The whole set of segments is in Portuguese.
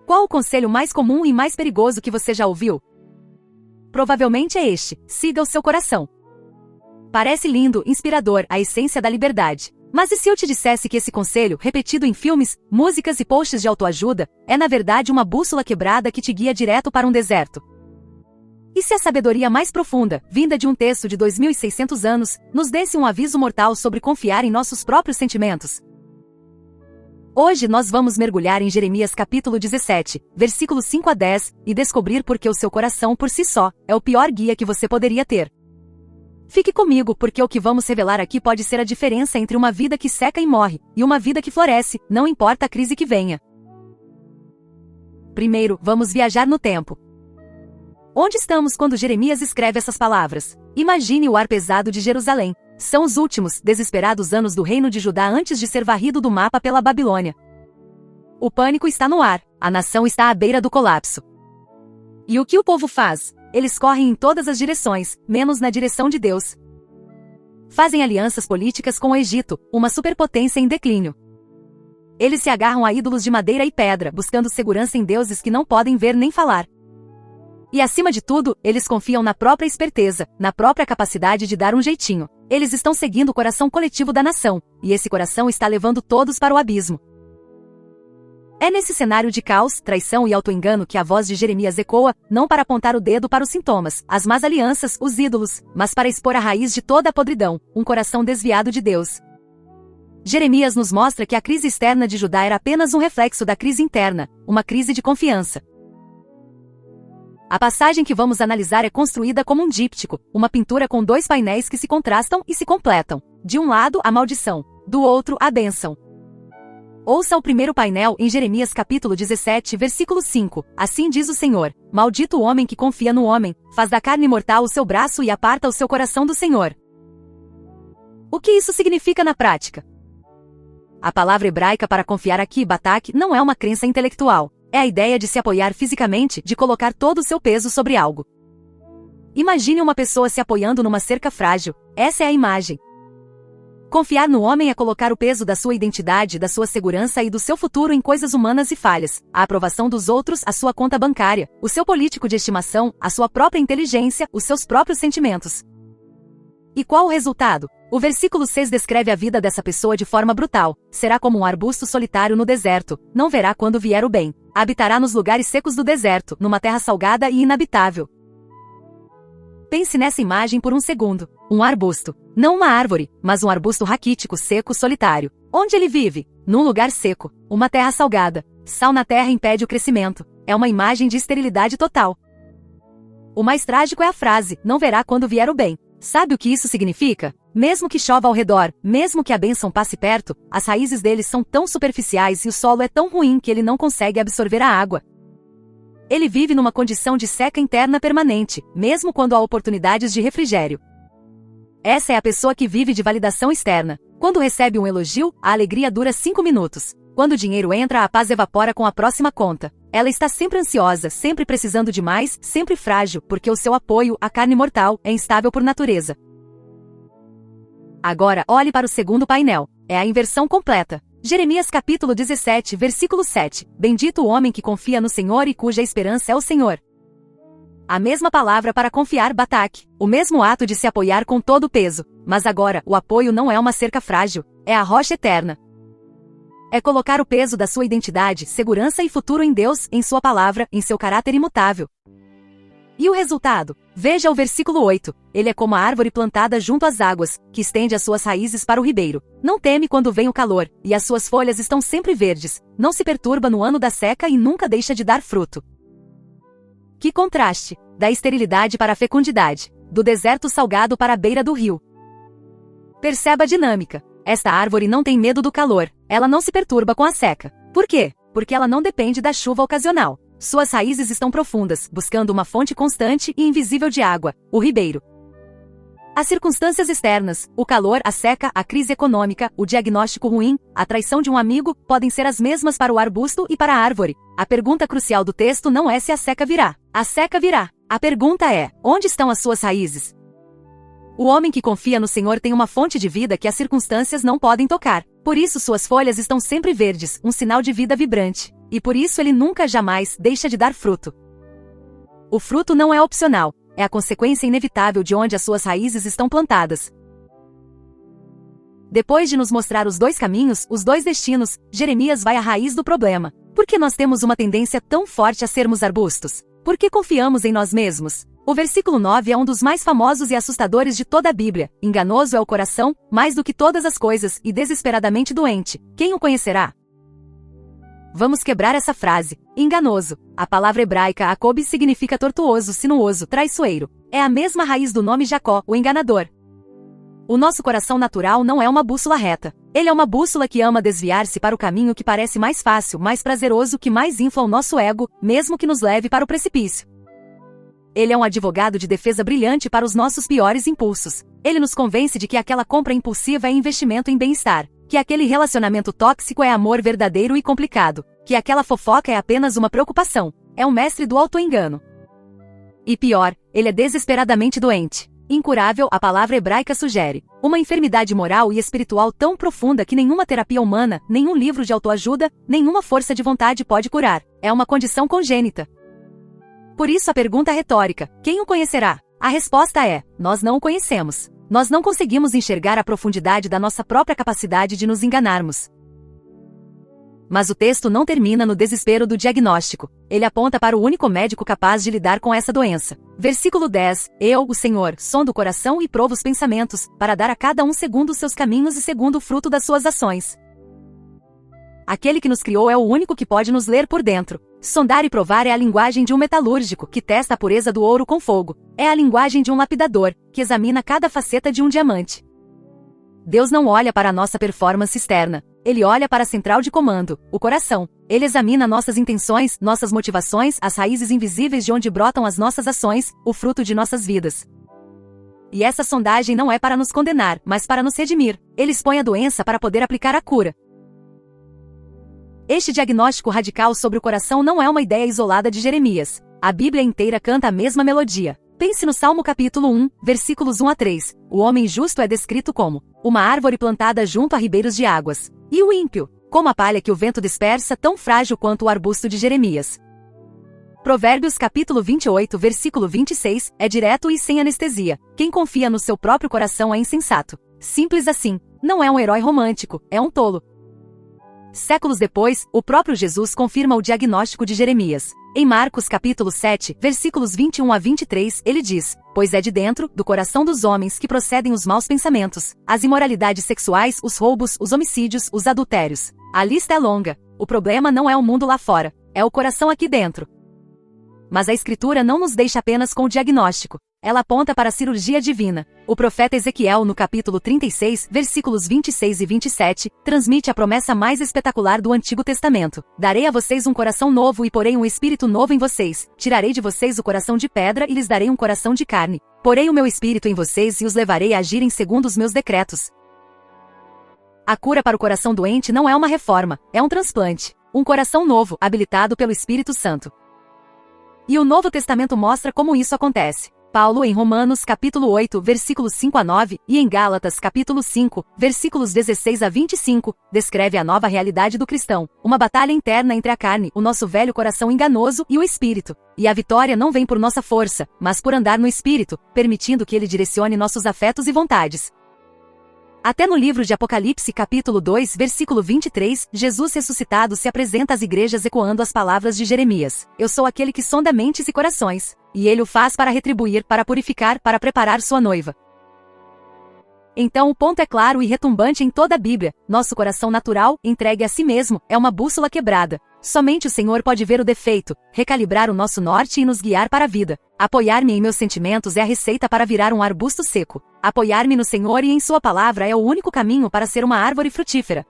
Qual o conselho mais comum e mais perigoso que você já ouviu? Provavelmente é este: siga o seu coração. Parece lindo, inspirador, a essência da liberdade. Mas e se eu te dissesse que esse conselho, repetido em filmes, músicas e posts de autoajuda, é na verdade uma bússola quebrada que te guia direto para um deserto? E se a sabedoria mais profunda, vinda de um texto de 2600 anos, nos desse um aviso mortal sobre confiar em nossos próprios sentimentos? Hoje nós vamos mergulhar em Jeremias capítulo 17, versículos 5 a 10, e descobrir por que o seu coração por si só é o pior guia que você poderia ter. Fique comigo, porque o que vamos revelar aqui pode ser a diferença entre uma vida que seca e morre, e uma vida que floresce, não importa a crise que venha. Primeiro, vamos viajar no tempo. Onde estamos quando Jeremias escreve essas palavras? Imagine o ar pesado de Jerusalém. São os últimos, desesperados anos do reino de Judá antes de ser varrido do mapa pela Babilônia. O pânico está no ar, a nação está à beira do colapso. E o que o povo faz? Eles correm em todas as direções, menos na direção de Deus. Fazem alianças políticas com o Egito, uma superpotência em declínio. Eles se agarram a ídolos de madeira e pedra, buscando segurança em deuses que não podem ver nem falar. E acima de tudo, eles confiam na própria esperteza, na própria capacidade de dar um jeitinho. Eles estão seguindo o coração coletivo da nação, e esse coração está levando todos para o abismo. É nesse cenário de caos, traição e auto-engano que a voz de Jeremias ecoa, não para apontar o dedo para os sintomas, as más alianças, os ídolos, mas para expor a raiz de toda a podridão, um coração desviado de Deus. Jeremias nos mostra que a crise externa de Judá era apenas um reflexo da crise interna, uma crise de confiança. A passagem que vamos analisar é construída como um díptico, uma pintura com dois painéis que se contrastam e se completam. De um lado, a maldição, do outro, a bênção. Ouça o primeiro painel em Jeremias capítulo 17, versículo 5. Assim diz o Senhor: maldito o homem que confia no homem, faz da carne mortal o seu braço e aparta o seu coração do Senhor. O que isso significa na prática? A palavra hebraica para confiar aqui, batak, não é uma crença intelectual. É a ideia de se apoiar fisicamente, de colocar todo o seu peso sobre algo. Imagine uma pessoa se apoiando numa cerca frágil. Essa é a imagem. Confiar no homem é colocar o peso da sua identidade, da sua segurança e do seu futuro em coisas humanas e falhas, a aprovação dos outros, a sua conta bancária, o seu político de estimação, a sua própria inteligência, os seus próprios sentimentos. E qual o resultado? O versículo 6 descreve a vida dessa pessoa de forma brutal. Será como um arbusto solitário no deserto, não verá quando vier o bem. Habitará nos lugares secos do deserto, numa terra salgada e inabitável. Pense nessa imagem por um segundo. Um arbusto. Não uma árvore, mas um arbusto raquítico, seco, solitário. Onde ele vive? Num lugar seco. Uma terra salgada. Sal na terra impede o crescimento. É uma imagem de esterilidade total. O mais trágico é a frase: não verá quando vier o bem. Sabe o que isso significa? Mesmo que chova ao redor, mesmo que a bênção passe perto, as raízes deles são tão superficiais e o solo é tão ruim que ele não consegue absorver a água. Ele vive numa condição de seca interna permanente, mesmo quando há oportunidades de refrigério. Essa é a pessoa que vive de validação externa. Quando recebe um elogio, a alegria dura 5 minutos. Quando o dinheiro entra, a paz evapora com a próxima conta. Ela está sempre ansiosa, sempre precisando de mais, sempre frágil, porque o seu apoio, a carne mortal, é instável por natureza. Agora, olhe para o segundo painel. É a inversão completa. Jeremias capítulo 17, versículo 7. Bendito o homem que confia no Senhor e cuja esperança é o Senhor. A mesma palavra para confiar, batak. O mesmo ato de se apoiar com todo o peso. Mas agora, o apoio não é uma cerca frágil, é a rocha eterna. É colocar o peso da sua identidade, segurança e futuro em Deus, em sua palavra, em seu caráter imutável. E o resultado? Veja o versículo 8. Ele é como a árvore plantada junto às águas, que estende as suas raízes para o ribeiro. Não teme quando vem o calor, e as suas folhas estão sempre verdes. Não se perturba no ano da seca e nunca deixa de dar fruto. Que contraste! Da esterilidade para a fecundidade. Do deserto salgado para a beira do rio. Perceba a dinâmica. Esta árvore não tem medo do calor. Ela não se perturba com a seca. Por quê? Porque ela não depende da chuva ocasional. Suas raízes estão profundas, buscando uma fonte constante e invisível de água, o ribeiro. As circunstâncias externas, o calor, a seca, a crise econômica, o diagnóstico ruim, a traição de um amigo, podem ser as mesmas para o arbusto e para a árvore. A pergunta crucial do texto não é se a seca virá. A seca virá. A pergunta é: onde estão as suas raízes? O homem que confia no Senhor tem uma fonte de vida que as circunstâncias não podem tocar. Por isso suas folhas estão sempre verdes, um sinal de vida vibrante. E por isso ele nunca jamais deixa de dar fruto. O fruto não é opcional, é a consequência inevitável de onde as suas raízes estão plantadas. Depois de nos mostrar os dois caminhos, os dois destinos, Jeremias vai à raiz do problema. Por que nós temos uma tendência tão forte a sermos arbustos? Por que confiamos em nós mesmos? O versículo 9 é um dos mais famosos e assustadores de toda a Bíblia. Enganoso é o coração, mais do que todas as coisas, e desesperadamente doente. Quem o conhecerá? Vamos quebrar essa frase. Enganoso. A palavra hebraica Jacob significa tortuoso, sinuoso, traiçoeiro. É a mesma raiz do nome Jacó, o enganador. O nosso coração natural não é uma bússola reta. Ele é uma bússola que ama desviar-se para o caminho que parece mais fácil, mais prazeroso, que mais infla o nosso ego, mesmo que nos leve para o precipício. Ele é um advogado de defesa brilhante para os nossos piores impulsos. Ele nos convence de que aquela compra impulsiva é investimento em bem-estar, que aquele relacionamento tóxico é amor verdadeiro e complicado, que aquela fofoca é apenas uma preocupação. É um mestre do auto-engano. E pior, ele é desesperadamente doente. Incurável, a palavra hebraica sugere. Uma enfermidade moral e espiritual tão profunda que nenhuma terapia humana, nenhum livro de autoajuda, nenhuma força de vontade pode curar. É uma condição congênita. Por isso a pergunta retórica: quem o conhecerá? A resposta é: nós não o conhecemos. Nós não conseguimos enxergar a profundidade da nossa própria capacidade de nos enganarmos. Mas o texto não termina no desespero do diagnóstico. Ele aponta para o único médico capaz de lidar com essa doença. Versículo 10. Eu, o Senhor, sondo o coração e provo os pensamentos, para dar a cada um segundo os seus caminhos e segundo o fruto das suas ações. Aquele que nos criou é o único que pode nos ler por dentro. Sondar e provar é a linguagem de um metalúrgico, que testa a pureza do ouro com fogo. É a linguagem de um lapidador, que examina cada faceta de um diamante. Deus não olha para a nossa performance externa. Ele olha para a central de comando, o coração. Ele examina nossas intenções, nossas motivações, as raízes invisíveis de onde brotam as nossas ações, o fruto de nossas vidas. E essa sondagem não é para nos condenar, mas para nos redimir. Ele expõe a doença para poder aplicar a cura. Este diagnóstico radical sobre o coração não é uma ideia isolada de Jeremias. A Bíblia inteira canta a mesma melodia. Pense no Salmo capítulo 1, versículos 1 a 3. O homem justo é descrito como uma árvore plantada junto a ribeiros de águas. E o ímpio, como a palha que o vento dispersa, tão frágil quanto o arbusto de Jeremias. Provérbios capítulo 28, versículo 26, é direto e sem anestesia. Quem confia no seu próprio coração é insensato. Simples assim. Não é um herói romântico, é um tolo. Séculos depois, o próprio Jesus confirma o diagnóstico de Jeremias. Em Marcos capítulo 7, versículos 21 a 23, ele diz: pois é de dentro, do coração dos homens que procedem os maus pensamentos, as imoralidades sexuais, os roubos, os homicídios, os adultérios. A lista é longa. O problema não é o mundo lá fora, é o coração aqui dentro. Mas a Escritura não nos deixa apenas com o diagnóstico. Ela aponta para a cirurgia divina. O profeta Ezequiel, no capítulo 36, versículos 26 e 27, transmite a promessa mais espetacular do Antigo Testamento. Darei a vocês um coração novo e porei um espírito novo em vocês. Tirarei de vocês o coração de pedra e lhes darei um coração de carne. Porei o meu espírito em vocês e os levarei a agirem segundo os meus decretos. A cura para o coração doente não é uma reforma, é um transplante. Um coração novo, habilitado pelo Espírito Santo. E o Novo Testamento mostra como isso acontece. Paulo em Romanos capítulo 8, versículos 5 a 9, e em Gálatas capítulo 5, versículos 16 a 25, descreve a nova realidade do cristão, uma batalha interna entre a carne, o nosso velho coração enganoso, e o espírito. E a vitória não vem por nossa força, mas por andar no espírito, permitindo que ele direcione nossos afetos e vontades. Até no livro de Apocalipse capítulo 2, versículo 23, Jesus ressuscitado se apresenta às igrejas ecoando as palavras de Jeremias. Eu sou aquele que sonda mentes e corações. E ele o faz para retribuir, para purificar, para preparar sua noiva. Então o ponto é claro e retumbante em toda a Bíblia. Nosso coração natural, entregue a si mesmo, é uma bússola quebrada. Somente o Senhor pode ver o defeito, recalibrar o nosso norte e nos guiar para a vida. Apoiar-me em meus sentimentos é a receita para virar um arbusto seco. Apoiar-me no Senhor e em sua palavra é o único caminho para ser uma árvore frutífera.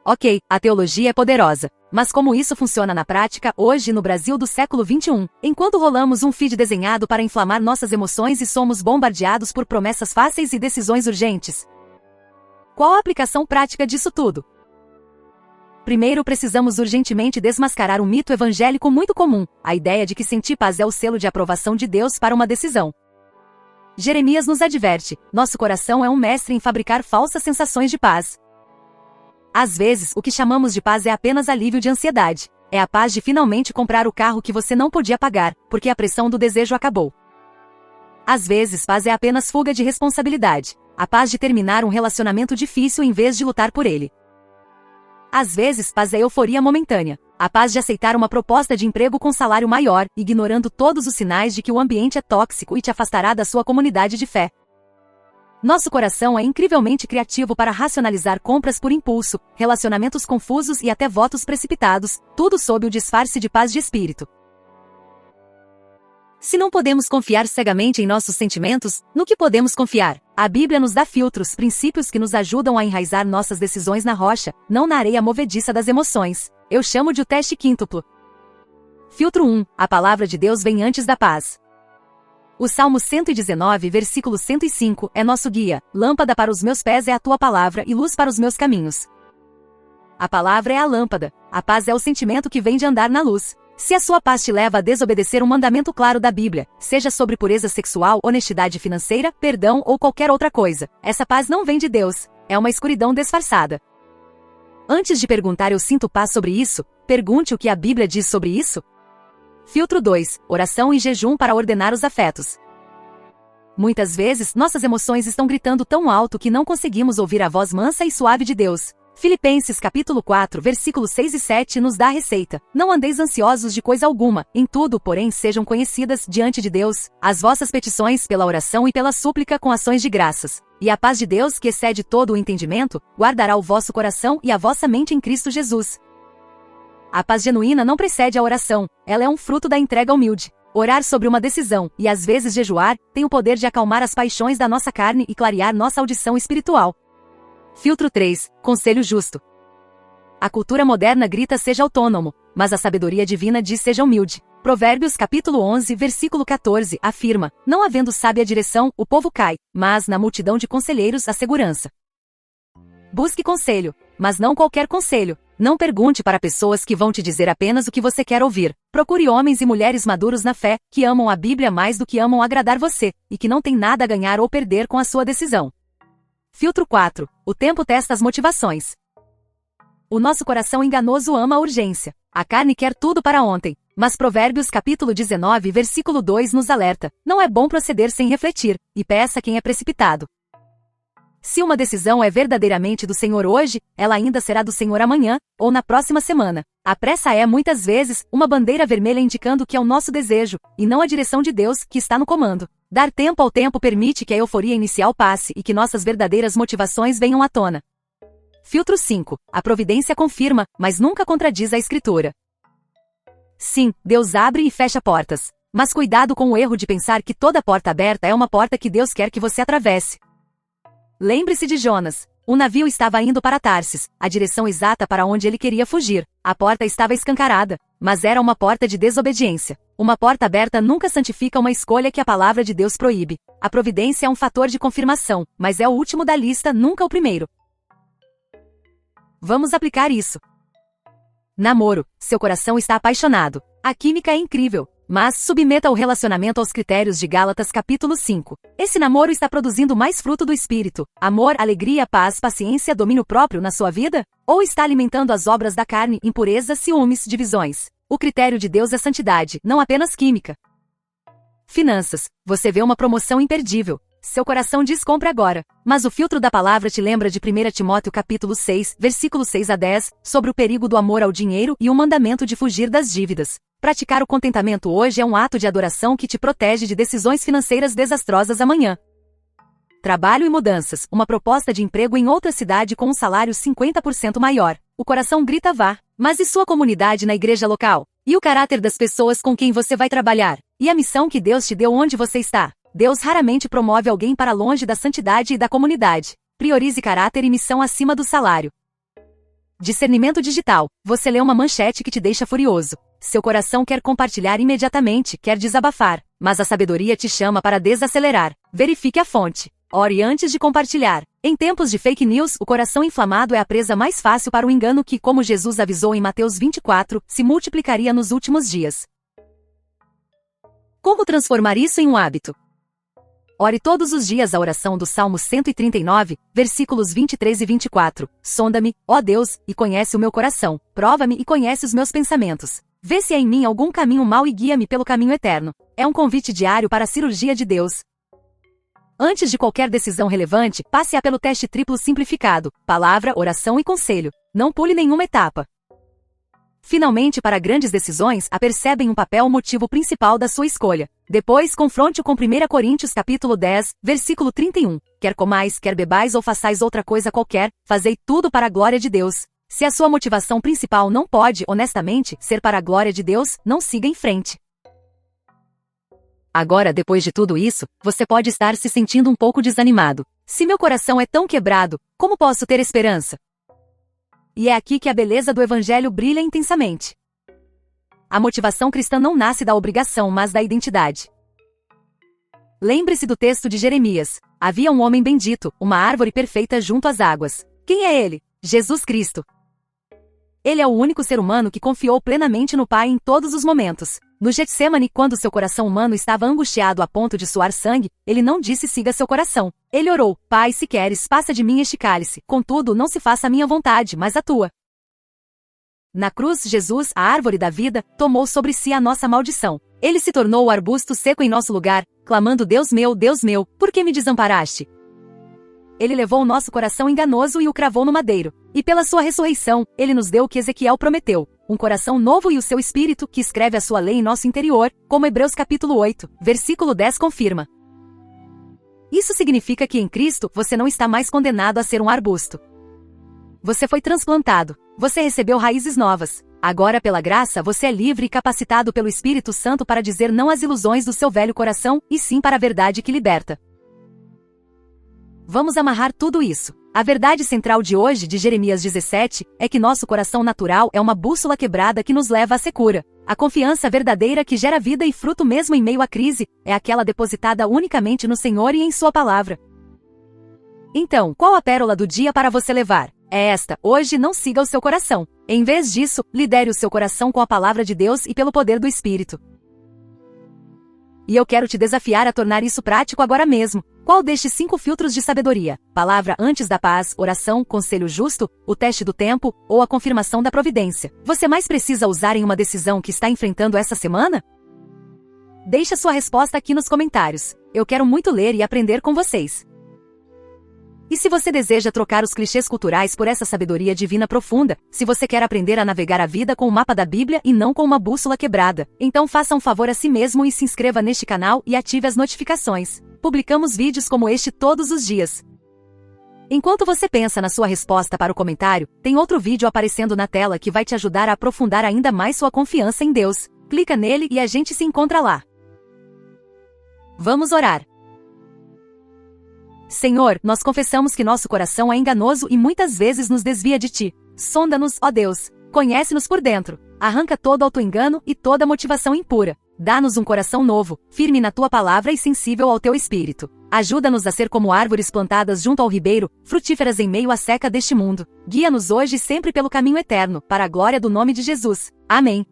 Ok, a teologia é poderosa. Mas como isso funciona na prática, hoje no Brasil do século XXI, enquanto rolamos um feed desenhado para inflamar nossas emoções e somos bombardeados por promessas fáceis e decisões urgentes? Qual a aplicação prática disso tudo? Primeiro precisamos urgentemente desmascarar um mito evangélico muito comum, a ideia de que sentir paz é o selo de aprovação de Deus para uma decisão. Jeremias nos adverte: nosso coração é um mestre em fabricar falsas sensações de paz. Às vezes, o que chamamos de paz é apenas alívio de ansiedade. É a paz de finalmente comprar o carro que você não podia pagar, porque a pressão do desejo acabou. Às vezes, paz é apenas fuga de responsabilidade. A paz de terminar um relacionamento difícil em vez de lutar por ele. Às vezes, paz é euforia momentânea. A paz de aceitar uma proposta de emprego com salário maior, ignorando todos os sinais de que o ambiente é tóxico e te afastará da sua comunidade de fé. Nosso coração é incrivelmente criativo para racionalizar compras por impulso, relacionamentos confusos e até votos precipitados, tudo sob o disfarce de paz de espírito. Se não podemos confiar cegamente em nossos sentimentos, no que podemos confiar? A Bíblia nos dá filtros, princípios que nos ajudam a enraizar nossas decisões na rocha, não na areia movediça das emoções. Eu chamo de o teste quíntuplo. Filtro 1. A palavra de Deus vem antes da paz. O Salmo 119, versículo 105, é nosso guia. Lâmpada para os meus pés é a tua palavra e luz para os meus caminhos. A palavra é a lâmpada. A paz é o sentimento que vem de andar na luz. Se a sua paz te leva a desobedecer um mandamento claro da Bíblia, seja sobre pureza sexual, honestidade financeira, perdão ou qualquer outra coisa, essa paz não vem de Deus. É uma escuridão disfarçada. Antes de perguntar eu sinto paz sobre isso, pergunte o que a Bíblia diz sobre isso. Filtro 2. Oração e jejum para ordenar os afetos. Muitas vezes, nossas emoções estão gritando tão alto que não conseguimos ouvir a voz mansa e suave de Deus. Filipenses capítulo 4, versículos 6 e 7 nos dá a receita. Não andeis ansiosos de coisa alguma, em tudo, porém, sejam conhecidas, diante de Deus, as vossas petições pela oração e pela súplica com ações de graças. E a paz de Deus, que excede todo o entendimento, guardará o vosso coração e a vossa mente em Cristo Jesus. A paz genuína não precede a oração, ela é um fruto da entrega humilde. Orar sobre uma decisão, e às vezes jejuar, tem o poder de acalmar as paixões da nossa carne e clarear nossa audição espiritual. Filtro 3. Conselho justo. A cultura moderna grita seja autônomo, mas a sabedoria divina diz seja humilde. Provérbios capítulo 11, versículo 14, afirma: não havendo sábia direção, o povo cai, mas na multidão de conselheiros a segurança. Busque conselho, mas não qualquer conselho. Não pergunte para pessoas que vão te dizer apenas o que você quer ouvir. Procure homens e mulheres maduros na fé, que amam a Bíblia mais do que amam agradar você, e que não têm nada a ganhar ou perder com a sua decisão. Filtro 4. O tempo testa as motivações. O nosso coração enganoso ama a urgência. A carne quer tudo para ontem. Mas Provérbios capítulo 19, versículo 2 nos alerta: não é bom proceder sem refletir, e peça quem é precipitado. Se uma decisão é verdadeiramente do Senhor hoje, ela ainda será do Senhor amanhã, ou na próxima semana. A pressa é, muitas vezes, uma bandeira vermelha indicando que é o nosso desejo, e não a direção de Deus, que está no comando. Dar tempo ao tempo permite que a euforia inicial passe e que nossas verdadeiras motivações venham à tona. Filtro 5. A providência confirma, mas nunca contradiz a Escritura. Sim, Deus abre e fecha portas. Mas cuidado com o erro de pensar que toda porta aberta é uma porta que Deus quer que você atravesse. Lembre-se de Jonas. O navio estava indo para Tarsis, a direção exata para onde ele queria fugir. A porta estava escancarada, mas era uma porta de desobediência. Uma porta aberta nunca santifica uma escolha que a palavra de Deus proíbe. A providência é um fator de confirmação, mas é o último da lista, nunca o primeiro. Vamos aplicar isso. Namoro. Seu coração está apaixonado. A química é incrível. Mas submeta o relacionamento aos critérios de Gálatas capítulo 5. Esse namoro está produzindo mais fruto do Espírito: amor, alegria, paz, paciência, domínio próprio na sua vida? Ou está alimentando as obras da carne, impureza, ciúmes, divisões? O critério de Deus é santidade, não apenas química. Finanças. Você vê uma promoção imperdível. Seu coração diz compre agora. Mas o filtro da palavra te lembra de 1 Timóteo capítulo 6, versículos 6 a 10, sobre o perigo do amor ao dinheiro e o mandamento de fugir das dívidas. Praticar o contentamento hoje é um ato de adoração que te protege de decisões financeiras desastrosas amanhã. Trabalho e mudanças. Uma proposta de emprego em outra cidade com um salário 50% maior. O coração grita vá. Mas e sua comunidade na igreja local? E o caráter das pessoas com quem você vai trabalhar? E a missão que Deus te deu onde você está? Deus raramente promove alguém para longe da santidade e da comunidade. Priorize caráter e missão acima do salário. Discernimento digital. Você lê uma manchete que te deixa furioso. Seu coração quer compartilhar imediatamente, quer desabafar, mas a sabedoria te chama para desacelerar. Verifique a fonte. Ore antes de compartilhar. Em tempos de fake news, o coração inflamado é a presa mais fácil para o engano que, como Jesus avisou em Mateus 24, se multiplicaria nos últimos dias. Como transformar isso em um hábito? Ore todos os dias a oração do Salmo 139, versículos 23 e 24. Sonda-me, ó Deus, e conhece o meu coração. Prova-me e conhece os meus pensamentos. Vê se há em mim algum caminho mau e guia-me pelo caminho eterno. É um convite diário para a cirurgia de Deus. Antes de qualquer decisão relevante, passe-a pelo teste triplo simplificado: palavra, oração e conselho. Não pule nenhuma etapa. Finalmente, para grandes decisões, apercebem um papel o motivo principal da sua escolha. Depois, confronte-o com 1 Coríntios capítulo 10, versículo 31. Quer comais, quer bebais ou façais outra coisa qualquer, fazei tudo para a glória de Deus. Se a sua motivação principal não pode, honestamente, ser para a glória de Deus, não siga em frente. Agora, depois de tudo isso, você pode estar se sentindo um pouco desanimado. Se meu coração é tão quebrado, como posso ter esperança? E é aqui que a beleza do Evangelho brilha intensamente. A motivação cristã não nasce da obrigação, mas da identidade. Lembre-se do texto de Jeremias. Havia um homem bendito, uma árvore perfeita junto às águas. Quem é ele? Jesus Cristo. Ele é o único ser humano que confiou plenamente no Pai em todos os momentos. No Getsemane, quando seu coração humano estava angustiado a ponto de suar sangue, ele não disse siga seu coração. Ele orou: Pai, se queres, passa de mim este cálice. Contudo, não se faça a minha vontade, mas a tua. Na cruz, Jesus, a árvore da vida, tomou sobre si a nossa maldição. Ele se tornou o arbusto seco em nosso lugar, clamando: Deus meu, por que me desamparaste? Ele levou o nosso coração enganoso e o cravou no madeiro. E pela sua ressurreição, ele nos deu o que Ezequiel prometeu: um coração novo e o seu espírito, que escreve a sua lei em nosso interior, como Hebreus capítulo 8, versículo 10 confirma. Isso significa que em Cristo, você não está mais condenado a ser um arbusto. Você foi transplantado. Você recebeu raízes novas. Agora, pela graça, você é livre e capacitado pelo Espírito Santo para dizer não às ilusões do seu velho coração, e sim para a verdade que liberta. Vamos amarrar tudo isso. A verdade central de hoje, de Jeremias 17, é que nosso coração natural é uma bússola quebrada que nos leva à secura. A confiança verdadeira que gera vida e fruto mesmo em meio à crise, é aquela depositada unicamente no Senhor e em Sua palavra. Então, qual a pérola do dia para você levar? É esta: hoje não siga o seu coração. Em vez disso, lidere o seu coração com a palavra de Deus e pelo poder do Espírito. E eu quero te desafiar a tornar isso prático agora mesmo. Qual destes 5 filtros de sabedoria? Palavra antes da paz, oração, conselho justo, o teste do tempo, ou a confirmação da providência? Você mais precisa usar em uma decisão que está enfrentando essa semana? Deixe a sua resposta aqui nos comentários. Eu quero muito ler e aprender com vocês. E se você deseja trocar os clichês culturais por essa sabedoria divina profunda, se você quer aprender a navegar a vida com o mapa da Bíblia e não com uma bússola quebrada, então faça um favor a si mesmo e se inscreva neste canal e ative as notificações. Publicamos vídeos como este todos os dias. Enquanto você pensa na sua resposta para o comentário, tem outro vídeo aparecendo na tela que vai te ajudar a aprofundar ainda mais sua confiança em Deus. Clica nele e a gente se encontra lá. Vamos orar. Senhor, nós confessamos que nosso coração é enganoso e muitas vezes nos desvia de Ti. Sonda-nos, ó Deus. Conhece-nos por dentro. Arranca todo auto-engano e toda motivação impura. Dá-nos um coração novo, firme na Tua palavra e sensível ao Teu Espírito. Ajuda-nos a ser como árvores plantadas junto ao ribeiro, frutíferas em meio à seca deste mundo. Guia-nos hoje e sempre pelo caminho eterno, para a glória do nome de Jesus. Amém.